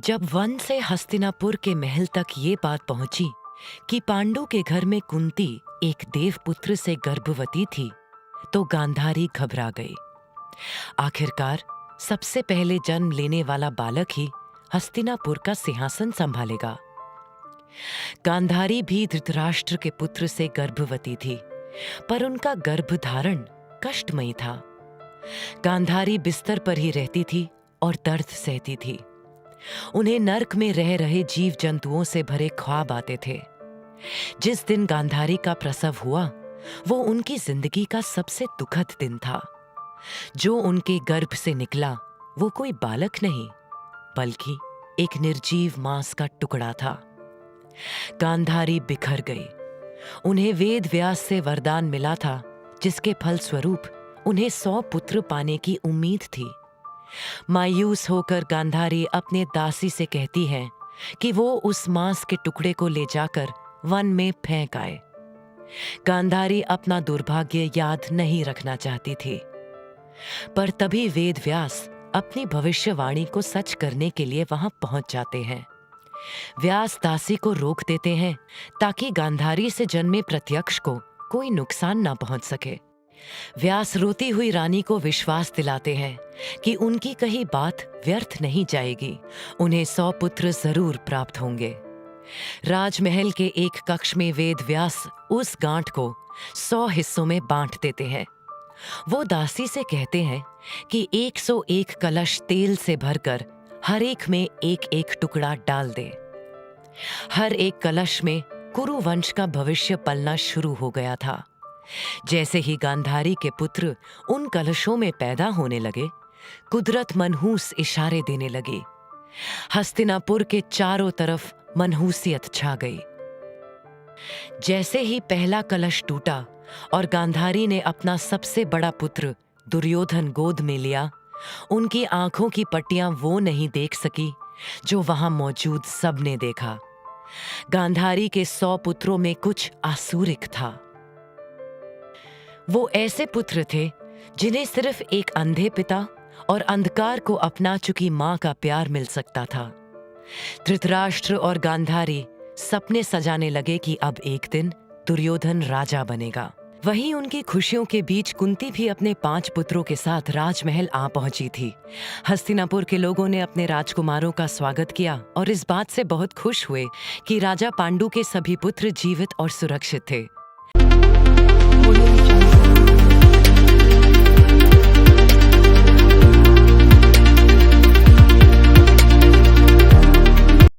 जब वन से हस्तिनापुर के महल तक ये बात पहुंची कि पांडु के घर में कुंती एक देवपुत्र से गर्भवती थी, तो गांधारी घबरा गई। आखिरकार सबसे पहले जन्म लेने वाला बालक ही हस्तिनापुर का सिंहासन संभालेगा। गांधारी भी धृतराष्ट्र के पुत्र से गर्भवती थी, पर उनका गर्भधारण कष्टमयी था। गांधारी बिस्तर पर ही रहती थी और दर्द सहती थी। उन्हें नर्क में रह रहे जीव जंतुओं से भरे ख्वाब आते थे। जिस दिन गांधारी का प्रसव हुआ, वो उनकी जिंदगी का सबसे दुखद दिन था। जो उनके गर्भ से निकला वो कोई बालक नहीं, बल्कि एक निर्जीव मांस का टुकड़ा था। गांधारी बिखर गई। उन्हें वेद व्यास से वरदान मिला था, जिसके फलस्वरूप उन्हें 100 पुत्र पाने की उम्मीद थी। मायूस होकर गांधारी अपने दासी से कहती है कि वो उस मांस के टुकड़े को ले जाकर वन में फेंक आए। गांधारी अपना दुर्भाग्य याद नहीं रखना चाहती थी, पर तभी वेद व्यास अपनी भविष्यवाणी को सच करने के लिए वहां पहुंच जाते हैं। व्यास दासी को रोक देते हैं ताकि गांधारी से जन्मे प्रत्यक्ष को कोई नुकसान ना पहुंच सके। व्यास रोती हुई रानी को विश्वास दिलाते हैं कि उनकी कही बात व्यर्थ नहीं जाएगी, उन्हें 100 पुत्र जरूर प्राप्त होंगे। राजमहल के एक कक्ष में वेद व्यास उस गांठ को 100 हिस्सों में बांट देते हैं। वो दासी से कहते हैं कि 101 कलश तेल से भरकर हर एक में एक एक टुकड़ा डाल दे। हर एक कलश में कुरु वंश का भविष्य पलना शुरू हो गया था। जैसे ही गांधारी के पुत्र उन कलशों में पैदा होने लगे, कुदरत मनहूस इशारे देने लगी। हस्तिनापुर के चारों तरफ मनहूसियत छा गई। जैसे ही पहला कलश टूटा और गांधारी ने अपना सबसे बड़ा पुत्र दुर्योधन गोद में लिया, उनकी आंखों की पट्टियां वो नहीं देख सकी जो वहां मौजूद सबने देखा। गांधारी के 100 पुत्रों में कुछ आसुरिक था। वो ऐसे पुत्र थे जिन्हें सिर्फ एक अंधे पिता और अंधकार को अपना चुकी मां का प्यार मिल सकता था। धृतराष्ट्र और गांधारी सपने सजाने लगे कि अब एक दिन दुर्योधन राजा बनेगा। वहीं उनकी खुशियों के बीच कुंती भी अपने 5 पुत्रों के साथ राजमहल आ पहुंची थी। हस्तिनापुर के लोगों ने अपने राजकुमारों का स्वागत किया और इस बात से बहुत खुश हुए कि राजा पांडु के सभी पुत्र जीवित और सुरक्षित थे।